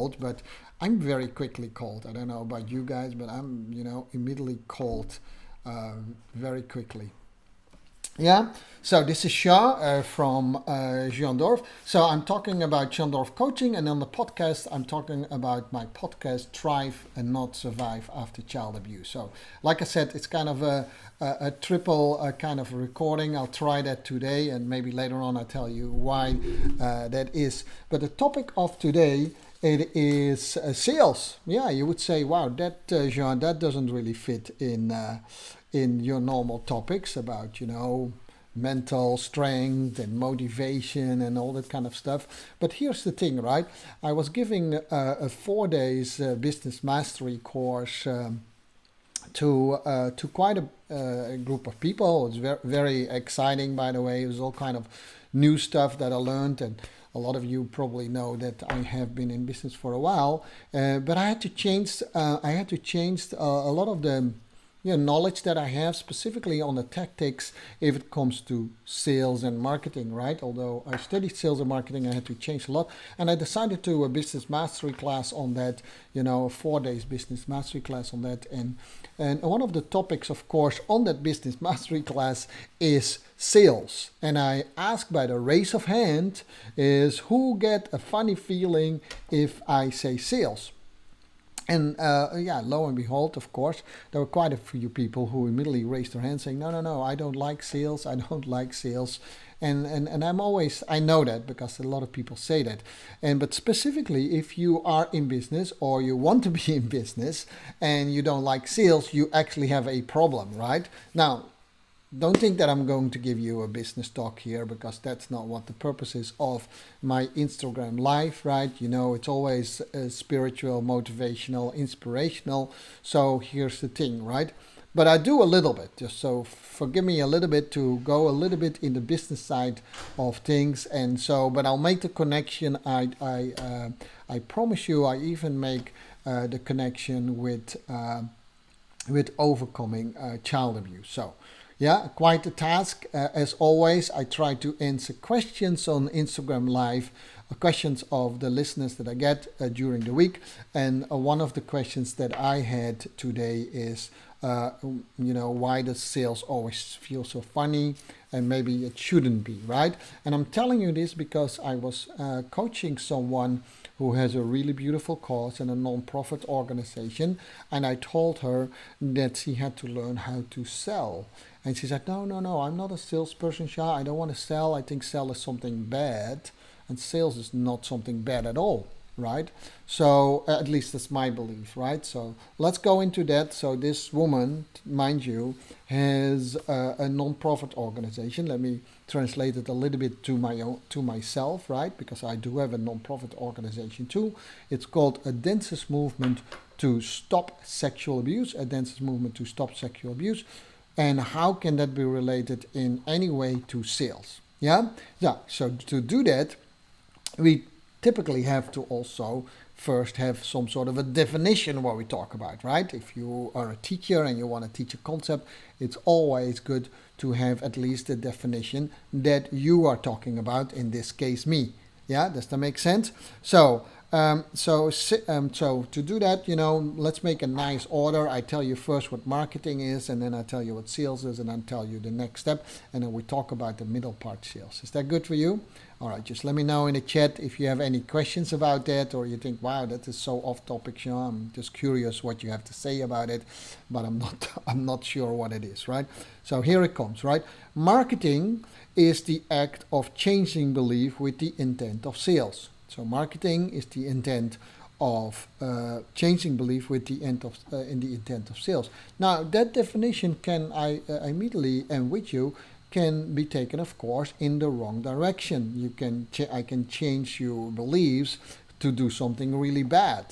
cold, but I'm very quickly cold. I don't know about you guys, but I'm, immediately cold very quickly. Yeah, so this is Shah from Jean. So I'm talking about Jean coaching, and on the podcast, I'm talking about my podcast Thrive and Not Survive After Child Abuse. So, like I said, it's kind of a triple kind of recording. I'll try that today, and maybe later on I'll tell you why that is. But the topic of today, it is sales. Yeah, you would say, wow, that Jean, that doesn't really fit in your normal topics about, mental strength and motivation and all that kind of stuff. But here's the thing, right? I was giving a 4 days business mastery course to quite a group of people. It's very, very exciting, by the way. It was all kind of new stuff that I learned, and a lot of you probably know that I have been in business for a while. But I had to change. I had to change a lot of the knowledge that I have specifically on the tactics if it comes to sales and marketing, right? Although I studied sales and marketing, I had to change a lot. And I decided to do a business mastery class on that, a 4 days business mastery class on that. And one of the topics, of course, on that business mastery class is sales. And I ask by the raise of hand is who get a funny feeling if I say sales? And lo and behold, of course, there were quite a few people who immediately raised their hands saying, no, I don't like sales. I don't like sales. And I know that because a lot of people say that. But specifically, if you are in business or you want to be in business and you don't like sales, you actually have a problem, right? Now, don't think that I'm going to give you a business talk here because that's not what the purpose is of my Instagram live, right? It's always spiritual, motivational, inspirational. So here's the thing, right? But I do a little bit, just so forgive me a little bit to go a little bit in the business side of things. And so, but I'll make the connection. I promise you, I even make the connection with overcoming child abuse. So. Yeah, quite a task. As always, I try to answer questions on Instagram Live, questions of the listeners that I get during the week. And one of the questions that I had today is, why does sales always feel so funny? And maybe it shouldn't be, right? And I'm telling you this because I was coaching someone who has a really beautiful cause and a non-profit organization. And I told her that she had to learn how to sell. And she said, no, I'm not a salesperson, Shah. I don't want to sell. I think sell is something bad. And sales is not something bad at all, right? So at least that's my belief, right? So let's go into that. So this woman, mind you, has a non-profit organization. Let me translate it a little bit to myself, right? Because I do have a non-profit organization too. It's called A Dancers Movement to Stop Sexual Abuse. A Dancers Movement to Stop Sexual Abuse. And how can that be related in any way to sales? Yeah. So to do that, we typically have to also first have some sort of a definition what we talk about, right? If you are a teacher and you want to teach a concept, it's always good to have at least a definition that you are talking about, in this case, me. Yeah, does that make sense? So to do that, let's make a nice order. I tell you first what marketing is, and then I tell you what sales is, and then tell you the next step, and then we talk about the middle part, sales. Is that good for you? All right, just let me know in the chat if you have any questions about that, or you think, wow, that is so off topic, Sean. I'm just curious what you have to say about it, but I'm not sure what it is, right? So here it comes, right? Marketing is the act of changing belief with the intent of sales. So marketing is the intent of changing belief with the in the intent of sales. Now that definition can I immediately and with you can be taken, of course, in the wrong direction. I can change your beliefs to do something really bad.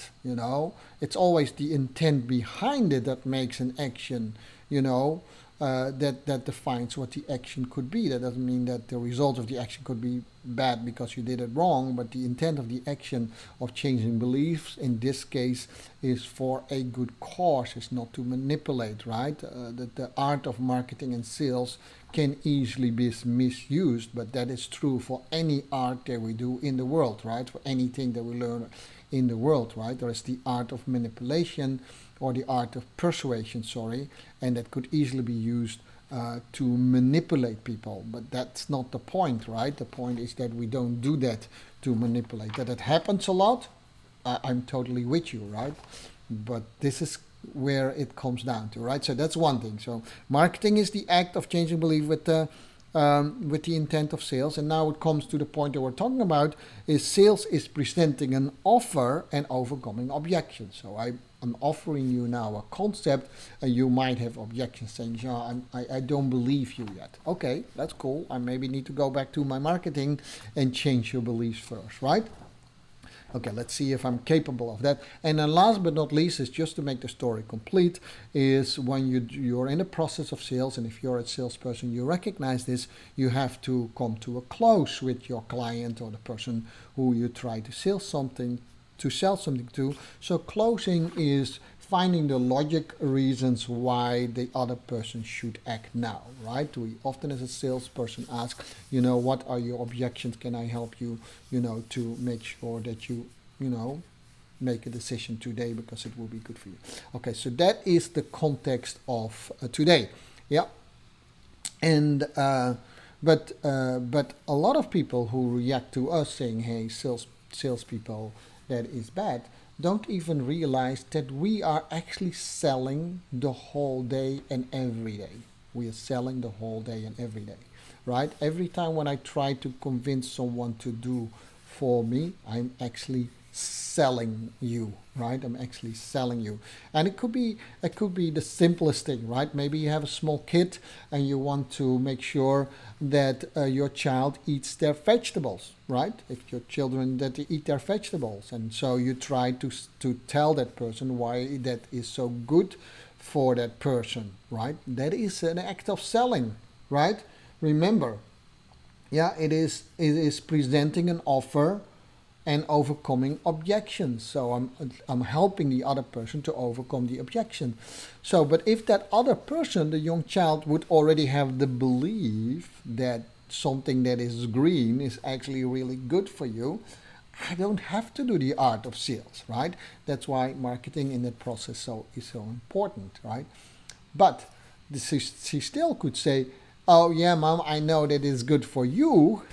It's always the intent behind it that makes an action. That defines what the action could be. That doesn't mean that the result of the action could be bad because you did it wrong, but the intent of the action of changing beliefs in this case is for a good cause, is not to manipulate, right? The art of marketing and sales can easily be misused, but that is true for any art that we do in the world, right? For anything that we learn in the world, right? There is the art of manipulation or the art of persuasion, sorry, and that could easily be used to manipulate people. But that's not the point, right? The point is that we don't do that to manipulate. That it happens a lot, I'm totally with you, right? But this is where it comes down to, right? So that's one thing. So marketing is the act of changing belief with the intent of sales. And now it comes to the point that we're talking about is sales is presenting an offer and overcoming objections. So I'm offering you now a concept, and you might have objections saying, yeah, I don't believe you yet. Okay, that's cool. I maybe need to go back to my marketing and change your beliefs first, right? Okay, let's see if I'm capable of that. And then last but not least is just to make the story complete is when you're in the process of sales, and if you're a salesperson, you recognize this, you have to come to a close with your client or the person who you try to sell something to. So closing is finding the logic reasons why the other person should act now, right? We often as a salesperson ask, what are your objections? Can I help you, to make sure that you make a decision today because it will be good for you. Okay, so that is the context of today. Yeah. And but a lot of people who react to us saying, hey, salespeople, that is bad, don't even realize that we are actually selling the whole day and every day. We are selling the whole day and every day, right? Every time when I try to convince someone to do for me, I'm actually selling you, right? I'm actually selling you. And it could be the simplest thing, right? Maybe you have a small kid and you want to make sure that your child eats their vegetables, right? If your children that they eat their vegetables, and so you try to tell that person why that is so good for that person, right? That is an act of selling, right? Remember, yeah, it is presenting an offer and overcoming objections. So I'm helping the other person to overcome the objection. So, but if that other person, the young child, would already have the belief that something that is green is actually really good for you, I don't have to do the art of sales, right? That's why marketing in that process is so important, right? But she still could say, oh yeah, mom, I know that it's good for you,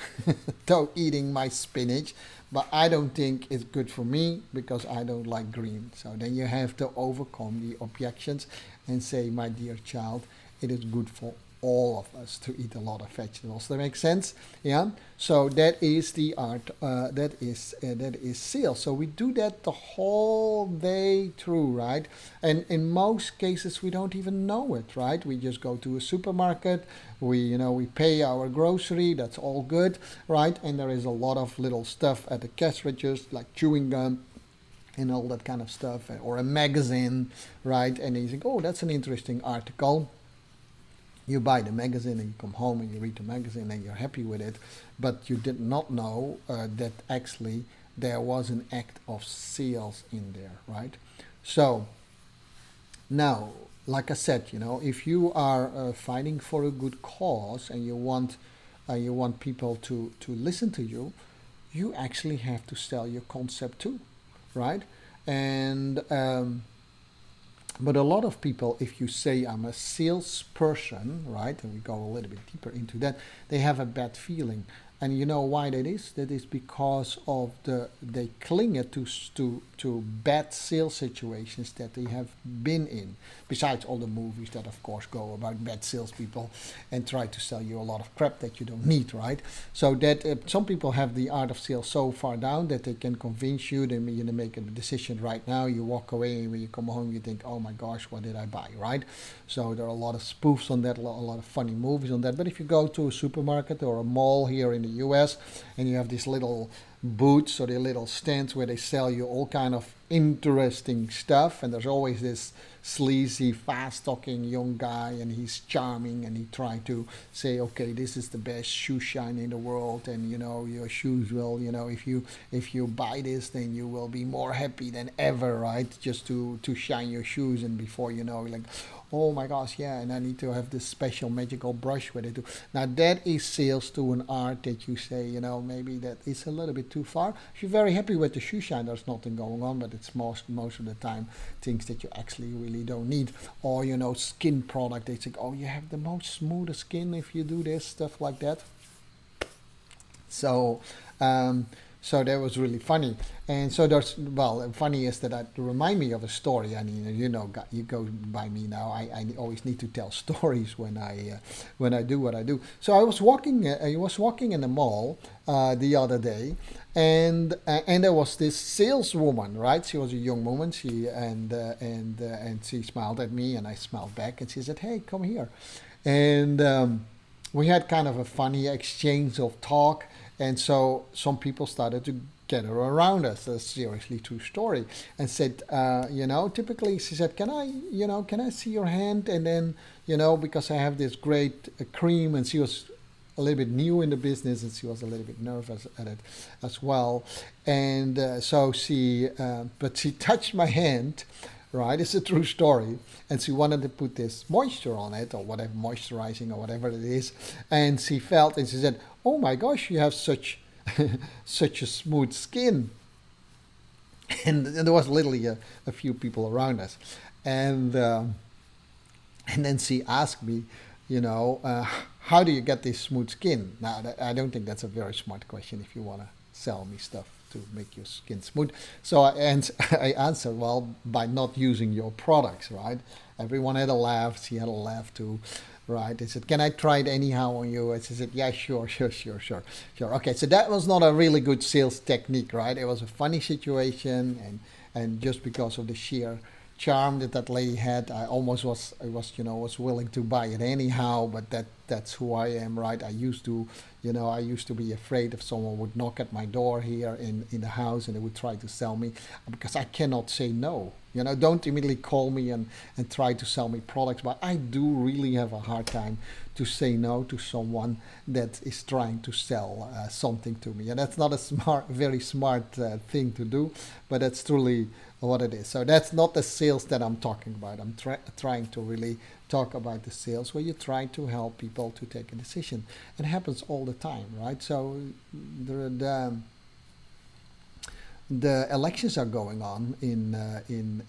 though eating my spinach, but I don't think it's good for me because I don't like green. So then you have to overcome the objections and say, my dear child, it is good for all of us to eat a lot of vegetables. That makes sense? Yeah. So that is the art. That is sales. So we do that the whole day through, right? And in most cases we don't even know it, right? We just go to a supermarket. We pay our grocery. That's all good, right? And there is a lot of little stuff at the cash registers like chewing gum and all that kind of stuff, or a magazine, right? And you think, oh, that's an interesting article. You buy the magazine and you come home and you read the magazine and you're happy with it, but you did not know that actually there was an act of sales in there, right? So now, like I said, if you are fighting for a good cause and you want people to listen to you, you actually have to sell your concept too, right? And but a lot of people, if you say I'm a salesperson, right, and we go a little bit deeper into that, they have a bad feeling. And you know why that is? That is because of they cling it to bad sales situations that they have been in. Besides all the movies that, of course, go about bad salespeople and try to sell you a lot of crap that you don't need, right? So that some people have the art of sales so far down that they can convince you. They make a decision right now. You walk away, and when you come home, you think, oh my gosh, what did I buy, right? So there are a lot of spoofs on that, a lot of funny movies on that. But if you go to a supermarket or a mall here in the US, and you have these little booths or the little stands where they sell you all kind of interesting stuff, and there's always this sleazy, fast-talking young guy, and he's charming, and he try to say, okay, this is the best shoe shine in the world, and your shoes will, if you buy this, then you will be more happy than ever, right? Just to shine your shoes, and before like, Oh my gosh, yeah, and I need to have this special magical brush with it too. Now that is sales to an art that you say, maybe that is a little bit too far. If you're very happy with the shoe shine, there's nothing going on, but it's most of the time things that you actually really don't need. Or skin product. They say, oh, you have the most smoothest skin if you do this stuff like that. So, um, so that was really funny. And so there's, well, funny is that remind me of a story. I mean, you go by me now. I always need to tell stories when I do what I do. So I was walking in the mall the other day, and there was this saleswoman, right? She was a young woman. And she smiled at me, and I smiled back, and she said, "Hey, come here," and we had kind of a funny exchange of talk, and so some people started to gather around us. A seriously true story, and said, typically she said, can I see your hand? And then, because I have this great cream, and she was a little bit new in the business, and she was a little bit nervous at it as well. And but she touched my hand, right? It's a true story. And she wanted to put this moisture on it, or whatever, moisturizing or whatever it is. And she felt, and she said, "Oh my gosh, you have such such a smooth skin." And there was literally a few people around us. And and then she asked me, how do you get this smooth skin? Now, I don't think that's a very smart question if you want to sell me stuff to make your skin smooth. So I answered, well, by not using your products, right? Everyone had a laugh. She had a laugh too, right? They said, can I try it anyhow on you? And she said, yeah, sure. Okay, so that was not a really good sales technique, right? It was a funny situation, and just because of the sheer charm that lady had, I was willing to buy it anyhow. But that's who I am, right? I used to be afraid if someone would knock at my door here in the house, and they would try to sell me, because I cannot say no. Don't immediately call me and try to sell me products, but I do really have a hard time to say no to someone that is trying to sell something to me. And that's not a very smart thing to do, but that's truly what it is. So that's not the sales that I'm talking about. I'm trying to really talk about the sales where you try to help people to take a decision. It happens all the time, right? So the elections are going on in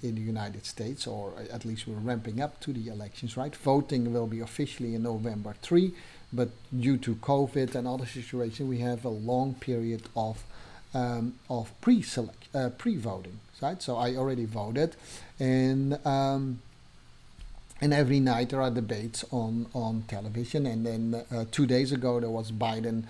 the United States, or at least we're ramping up to the elections, right? Voting will be officially in November 3, but due to COVID and other situations, we have a long period of pre-voting, right? So I already voted, and every night there are debates on television. And then 2 days ago there was Biden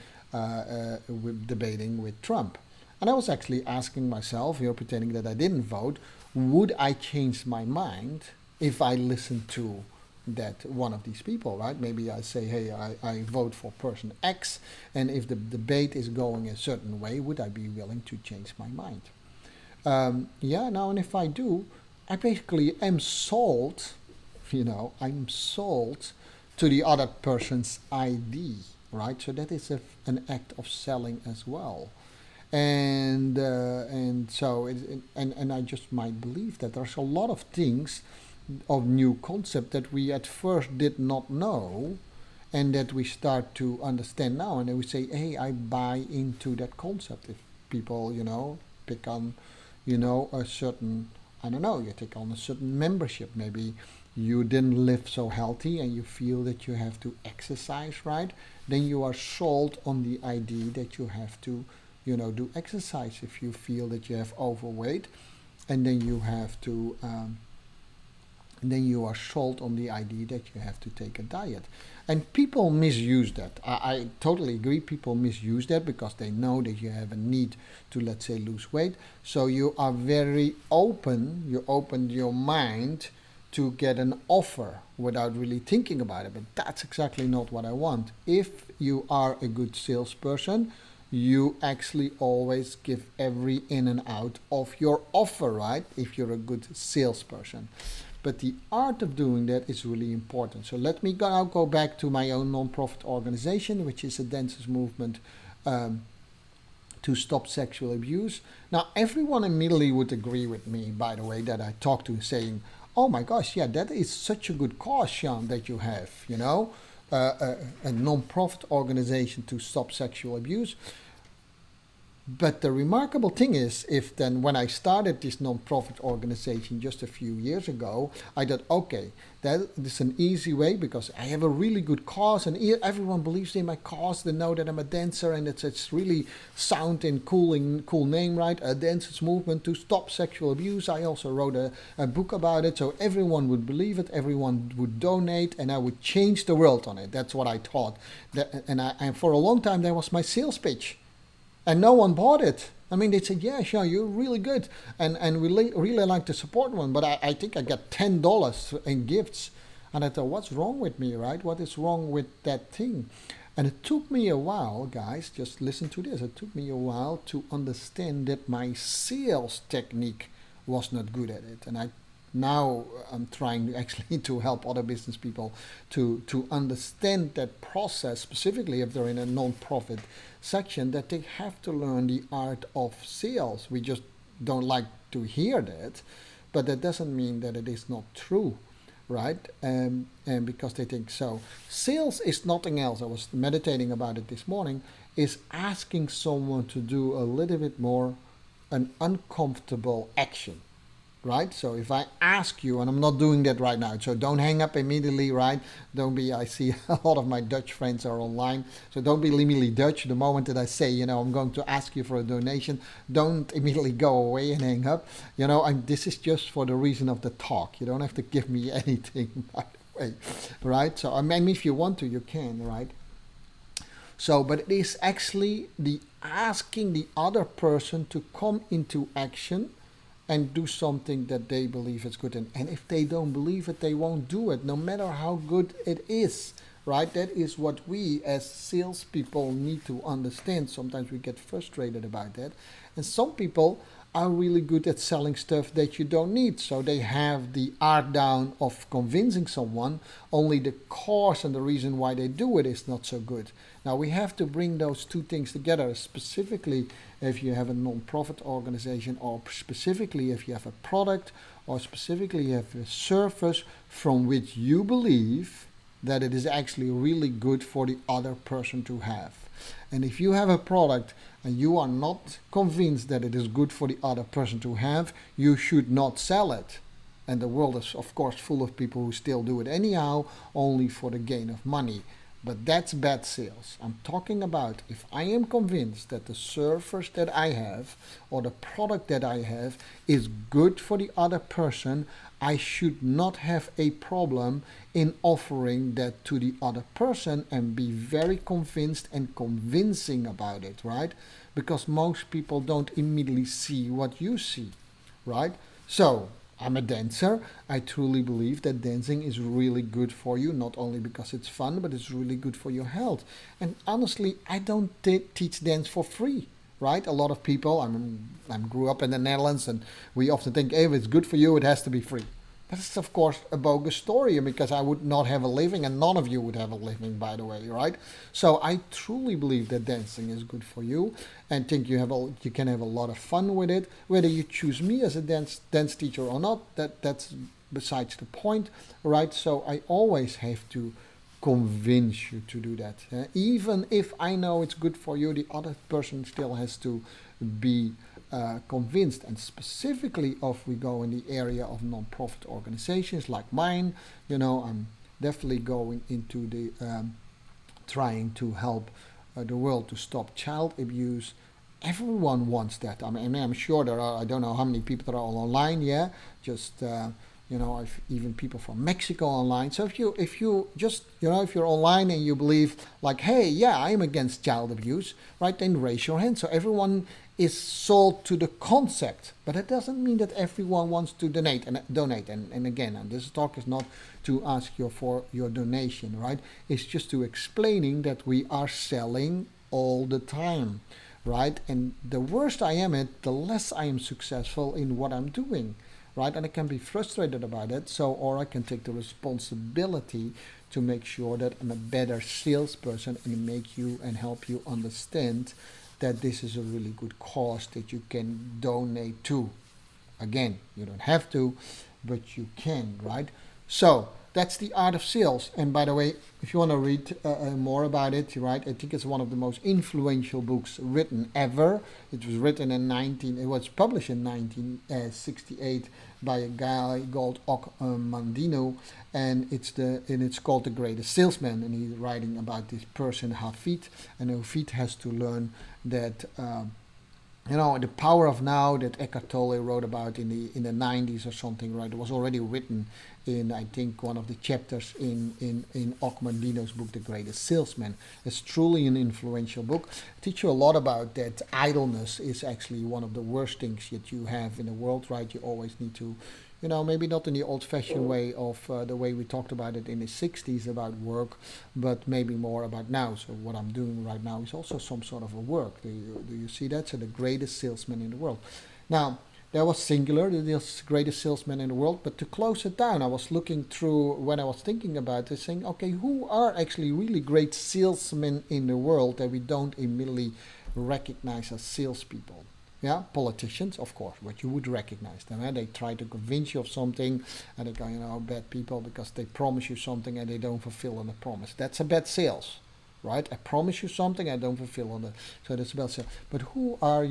debating with Trump. And I was actually asking myself, pretending that I didn't vote, would I change my mind if I listened to that one of these people, right? Maybe I say, hey, I vote for person X, and if the debate is going a certain way, would I be willing to change my mind? Now, and if I do, I basically am sold, I'm sold to the other person's ID, right? So that is an act of selling as well. And I just might believe that there's a lot of things of new concept that we at first did not know, and that we start to understand now, and then we say, hey, I buy into that concept. If people pick on a certain, I don't know, you take on a certain membership, maybe you didn't live so healthy and you feel that you have to exercise, right? Then you are sold on the idea that you have to do exercise. If you feel that you have overweight, and then you have to then you are sold on the idea that you have to take a diet. And people misuse that. I totally agree. People misuse that because they know that you have a need to, let's say, lose weight. So you are very open. You open your mind to get an offer without really thinking about it. But that's exactly not what I want. If you are a good salesperson, you actually always give every in and out of your offer, right? If you're a good salesperson. But the art of doing that is really important. So let me now go back to my own non-profit organization, which is a dancers movement to stop sexual abuse. Now, everyone immediately would agree with me, by the way, that I talked to, saying, oh my gosh, yeah, that is such a good cause, Sean, that you have, a non-profit organization to stop sexual abuse. But the remarkable thing is, if then when I started this non-profit organization just a few years ago, I thought, okay, that is an easy way because I have a really good cause and everyone believes in my cause. They know that I'm a dancer and it's really sound and cool name, right? A dancers movement to stop sexual abuse. I also wrote a book about it, so everyone would believe it, everyone would donate, and I would change the world on it. That's what I thought. And for a long time, that was my sales pitch. And no one bought it. I mean, they said, yeah, sure, you're really good. And we really like to support one. But I think I got $10 in gifts. And I thought, what's wrong with me, right? What is wrong with that thing? And it took me a while, guys, just listen to this. It took me a while to understand that my sales technique was not good at it. And now I'm trying to actually to help other business people to understand that process, specifically if they're in a non-profit section, that they have to learn the art of sales. We just don't like to hear that, but that doesn't mean that it is not true, right? And because they think so. Sales is nothing else. I was meditating about it this morning, is asking someone to do a little bit more an uncomfortable action. Right? So if I ask you, and I'm not doing that right now, so don't hang up immediately, right? Don't be, I see a lot of my Dutch friends are online, so don't be immediately Dutch. The moment that I say, I'm going to ask you for a donation, don't immediately go away and hang up. This is just for the reason of the talk. You don't have to give me anything, by the way, right? So, I mean, if you want to, you can, right? So, but it is actually the asking the other person to come into action and do something that they believe is good. And if they don't believe it, they won't do it, no matter how good it is, right? That is what we as salespeople need to understand. Sometimes we get frustrated about that. And some people are really good at selling stuff that you don't need. So they have the art down of convincing someone, only the cause and the reason why they do it is not so good. Now we have to bring those two things together, specifically if you have a non-profit organization, or specifically if you have a product, or specifically you have a service from which you believe that it is actually really good for the other person to have. And if you have a product and you are not convinced that it is good for the other person to have, you should not sell it. And the world is, of course, full of people who still do it anyhow, only for the gain of money. But that's bad sales. I'm talking about if I am convinced that the service that I have or the product that I have is good for the other person, I should not have a problem in offering that to the other person and be very convinced and convincing about it, right? Because most people don't immediately see what you see, right? So, I'm a dancer. I truly believe that dancing is really good for you, not only because it's fun, but it's really good for your health. And honestly, I don't teach dance for free, right? A lot of people, I grew up in the Netherlands, and we often think, hey, if it's good for you, it has to be free. That's, of course, a bogus story because I would not have a living, and none of you would have a living, by the way, right? So I truly believe that dancing is good for you, and think you can have a lot of fun with it. Whether you choose me as a dance teacher or not, that's besides the point, right? So I always have to convince you to do that. Even if I know it's good for you, the other person still has to be convinced. And specifically if we go in the area of non-profit organizations like mine, I'm definitely going into the trying to help the world to stop child abuse. Everyone wants that. I mean, I'm sure there are, I don't know how many people there are all online, yeah, just I've even people from Mexico online. So if you just, if you're online and you believe like, hey, yeah, I'm against child abuse, right, then raise your hand. So everyone is sold to the concept, but that doesn't mean that everyone wants to donate. And again, and this talk is not to ask you for your donation, right? It's just to explaining that we are selling all the time, right? And the worse I am at, the less I am successful in what I'm doing, right? And I can be frustrated about it. So, or I can take the responsibility to make sure that I'm a better salesperson and make you and help you understand that this is a really good cause that you can donate to. Again, you don't have to, but you can, right? So that's the art of sales. And by the way, if you want to read more about it, right, I think it's one of the most influential books written ever. It was written in 19. It was published in 1968 by a guy called Mandino, and it's called The Greatest Salesman. And he's writing about this person Hafid, and Hafid has to learn that. The power of now that Eckhart Tolle wrote about in the 90s or something, right? It was already written in, I think, one of the chapters in Mandino's book, The Greatest Salesman. It's truly an influential book. It teaches you a lot about that idleness is actually one of the worst things that you have in the world, right? You always need to, maybe not in the old-fashioned way of the way we talked about it in the 60s about work, but maybe more about now. So what I'm doing right now is also some sort of a work. Do you see that? So the greatest salesman in the world. Now, that was singular, the greatest salesman in the world. But to close it down, I was looking through when I was thinking about this, saying, okay, who are actually really great salesmen in the world that we don't immediately recognize as salespeople? Yeah, politicians, of course, but you would recognize them. They try to convince you of something, and they go, bad people because they promise you something and they don't fulfill on the promise. That's a bad sales, right? I promise you something, I don't fulfill on the, so that's a bad sales. But who are,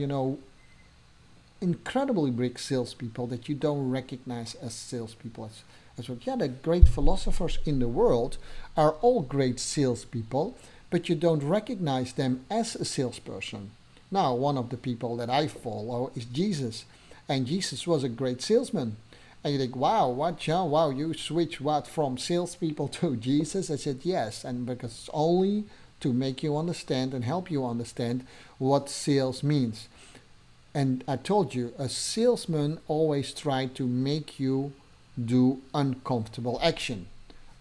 incredibly big salespeople that you don't recognize as salespeople? As well? Yeah, the great philosophers in the world are all great salespeople, but you don't recognize them as a salesperson. Now, one of the people that I follow is Jesus, and Jesus was a great salesman. And you think, wow, what, John? Wow, you switch what from salespeople to Jesus? I said yes, and because it's only to make you understand and help you understand what sales means. And I told you, a salesman always tries to make you do uncomfortable action.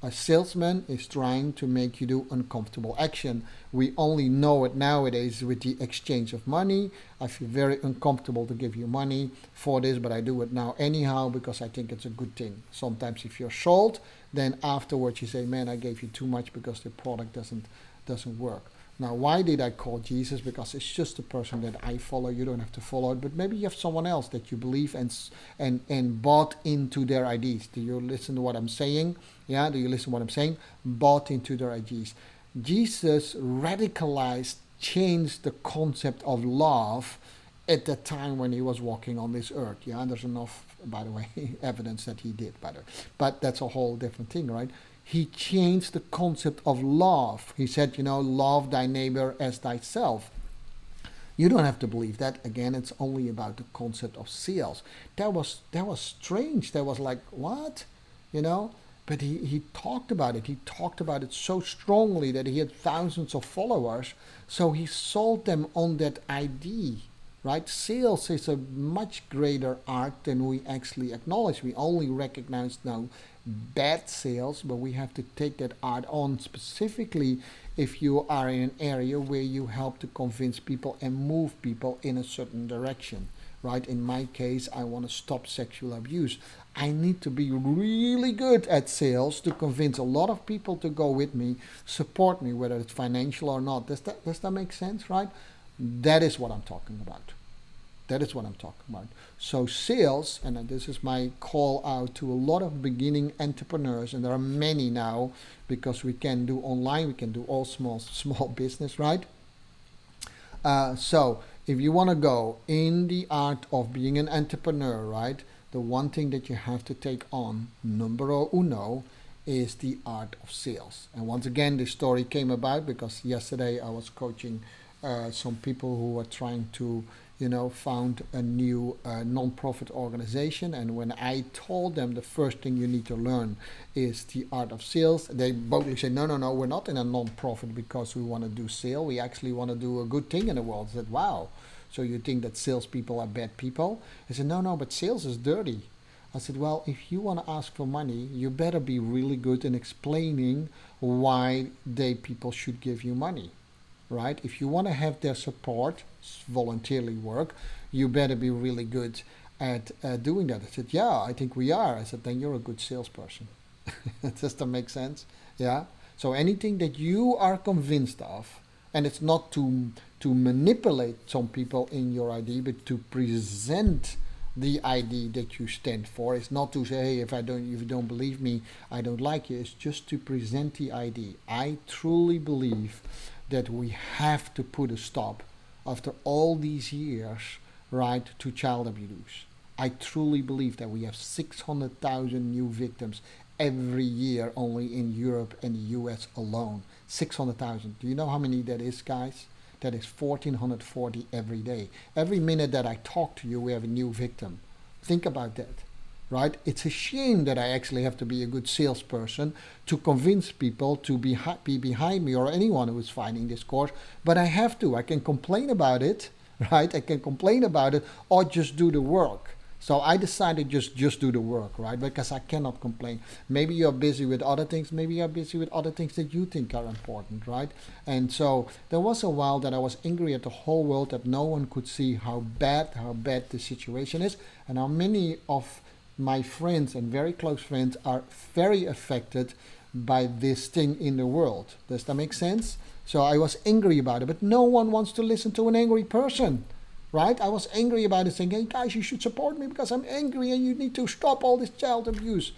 A salesman is trying to make you do uncomfortable action. We only know it nowadays with the exchange of money. I feel very uncomfortable to give you money for this, but I do it now anyhow because I think it's a good thing. Sometimes if you're sold, then afterwards you say, man, I gave you too much because the product doesn't work. Now, why did I call Jesus? Because it's just a person that I follow. You don't have to follow it, but maybe you have someone else that you believe and bought into their ideas. Do you listen to what I'm saying? Yeah, do you listen to what I'm saying? Bought into their ideas. Jesus radicalized, changed the concept of love at the time when he was walking on this earth. Yeah, there's enough, by the way, evidence that he did, but that's a whole different thing, right? He changed the concept of love. He said, love thy neighbor as thyself. You don't have to believe that. Again, it's only about the concept of sales. That was strange. That was like, what? But he talked about it. He talked about it so strongly that he had thousands of followers. So he sold them on that idea, right? Sales is a much greater art than we actually acknowledge. We only recognize now bad sales, but we have to take that art on specifically if you are in an area where you help to convince people and move people in a certain direction, right? In my case, I want to stop sexual abuse. I need to be really good at sales to convince a lot of people to go with me, support me, whether it's financial or not. Does that make sense, right? That is what I'm talking about. That is what I'm talking about. So sales, and this is my call out to a lot of beginning entrepreneurs, and there are many now because we can do online, we can do all small business, right? So if you want to go in the art of being an entrepreneur, right, the one thing that you have to take on, numero uno, is the art of sales. And once again, this story came about because yesterday I was coaching some people who were trying to found a new non-profit organization, and when I told them the first thing you need to learn is the art of sales, they boldly said, no, we're not in a non-profit because we want to do sale. We actually want to do a good thing in the world. I said, wow, so you think that salespeople are bad people? I said, no, but sales is dirty. I said, well, if you want to ask for money, you better be really good in explaining why people should give you money. Right? If you want to have their support, voluntarily work, you better be really good at doing that. I said, yeah, I think we are. I said, then you're a good salesperson. Does that make sense? Yeah. So anything that you are convinced of, and it's not to manipulate some people in your idea, but to present the ID that you stand for. It's not to say, hey, if you don't believe me, I don't like you. It's just to present the ID. I truly believe that we have to put a stop after all these years, right, to child abuse. I truly believe that we have 600,000 new victims every year only in Europe and the US alone. 600,000. Do you know how many that is, guys? That is 1,440 every day. Every minute that I talk to you, we have a new victim. Think about that, right? It's a shame that I actually have to be a good salesperson to convince people to be behind me or anyone who is fighting this cause, but I have to. I can complain about it, right? I can complain about it or just do the work. So I decided just do the work, right? Because I cannot complain. Maybe you're busy with other things. Maybe you're busy with other things that you think are important, right? And so there was a while that I was angry at the whole world that no one could see how bad the situation is, and how many of my friends and very close friends are very affected by this thing in the world. Does that make sense? So I was angry about it, but no one wants to listen to an angry person. Right? I was angry about it, saying, hey guys, you should support me because I'm angry and you need to stop all this child abuse.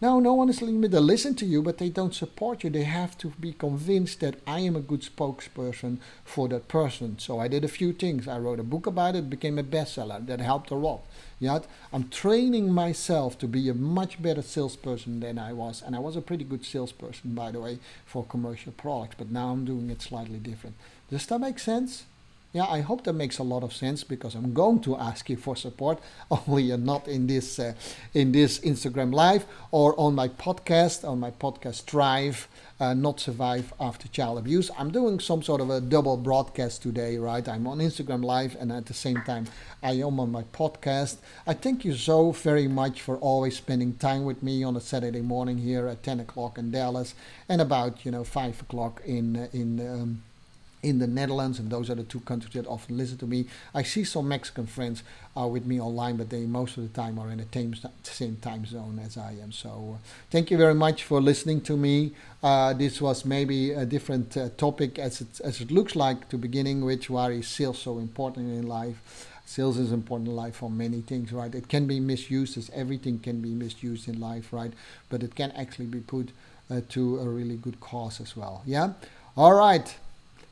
No, no one is listening. They listen to you, but they don't support you. They have to be convinced that I am a good spokesperson for that person. So I did a few things. I wrote a book about it, became a bestseller. That helped a lot. Yet I'm training myself to be a much better salesperson than I was. And I was a pretty good salesperson, by the way, for commercial products. But now I'm doing it slightly different. Does that make sense? Yeah, I hope that makes a lot of sense because I'm going to ask you for support, only not in this Instagram live or on my podcast Thrive, Not Survive After Child Abuse. I'm doing some sort of a double broadcast today, right? I'm on Instagram live and at the same time I am on my podcast. I thank you so very much for always spending time with me on a Saturday morning here at 10 o'clock in Dallas and about 5 o'clock in the Netherlands, and those are the two countries that often listen to me. I see some Mexican friends are with me online, but they most of the time are in the same time zone as I am. So thank you very much for listening to me. This was maybe a different topic as it looks like to beginning, which why is sales so important in life. Sales is important in life for many things, right? It can be misused, as everything can be misused in life, right? But it can actually be put to a really good cause as well. Yeah? All right.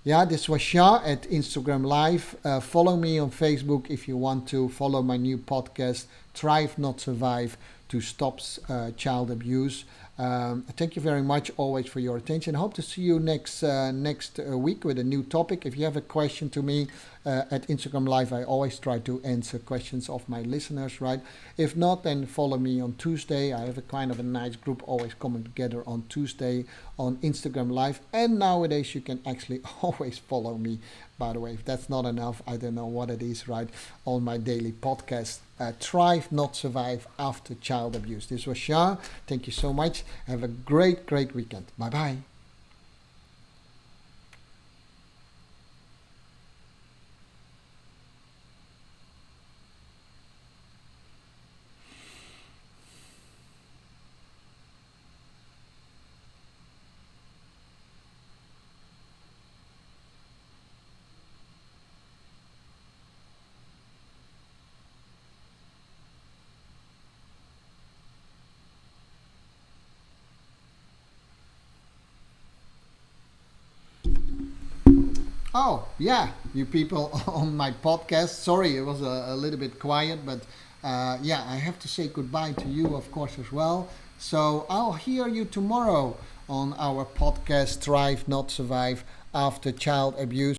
Yeah, this was Shah at Instagram Live. Follow me on Facebook if you want to. Follow my new podcast, Thrive Not Survive, to stop child abuse. Thank you very much always for your attention. Hope to see you next week with a new topic. If you have a question to me at Instagram Live, I always try to answer questions of my listeners, right? If not, then follow me on Tuesday. I have a kind of a nice group always coming together on Tuesday on Instagram Live. And nowadays you can actually always follow me. By the way, if that's not enough, I don't know what it is, right? On my daily podcast, Thrive Not Survive After Child Abuse. This was Shah. Thank you so much. Have a great weekend. Bye-bye. Oh, yeah, you people on my podcast. Sorry, it was a little bit quiet, but yeah, I have to say goodbye to you, of course, as well. So I'll hear you tomorrow on our podcast, Thrive Not Survive After Child Abuse.